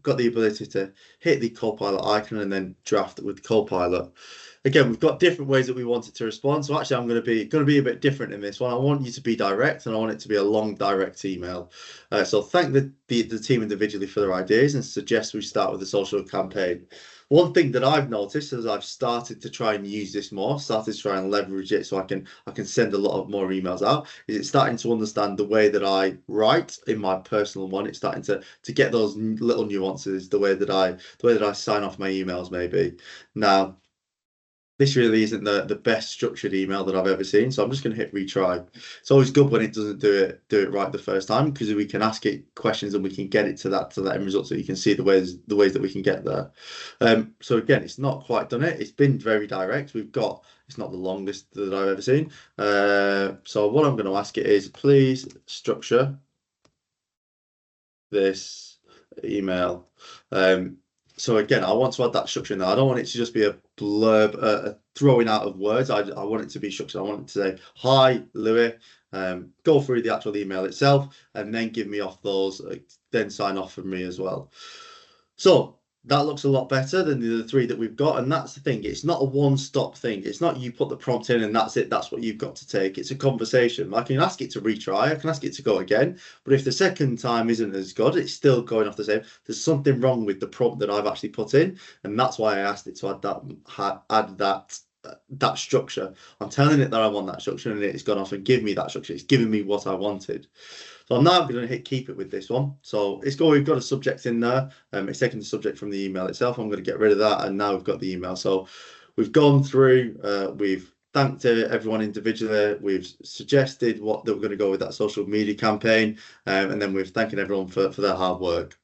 got the ability to hit the Copilot icon and then draft with Copilot. Again, we've got different ways that we want it to respond. So actually, I'm going to be a bit different in this one. I want you to be direct, and I want it to be a long, direct email. So thank the team individually for their ideas, and suggest we start with the social campaign. One thing that I've noticed as I've started to try and use this more, started to try and leverage it so I can send a lot of more emails out, is it's starting to understand the way that I write in my personal one. It's starting to get those little nuances, the way that I sign off my emails maybe. Now, this really isn't the best structured email that I've ever seen, so I'm just going to hit retry. It's always good when it doesn't do it right the first time, because we can ask it questions and we can get it to that end result, so you can see the ways that we can get there. So again, it's not quite done it. It's been very direct. It's not the longest that I've ever seen. So what I'm going to ask it is, please structure this email. So again, I want to add that structure in there. I don't want it to just be a blurb, a throwing out of words. I want it to be structured. I want it to say, "Hi, Louis." Go through the actual email itself, and then give me off those. Then sign off for me as well. So that looks a lot better than the other three that we've got. And that's the thing. It's not a one-stop thing. It's not you put the prompt in and that's it. That's what you've got to take. It's a conversation. I can ask it to retry. I can ask it to go again. But if the second time isn't as good, it's still going off the same. There's something wrong with the prompt that I've actually put in. And that's why I asked it to add that structure. I'm telling it that I want that structure, and it's gone off and give me that structure. It's giving me what I wanted. So I'm now going to hit keep it with this one. So we've got a subject in there. It's taking the subject from the email itself. I'm going to get rid of that, and now we've got the email. So we've gone through, we've thanked everyone individually. We've suggested that we're going to go with that social media campaign, and then we're thanking everyone for their hard work.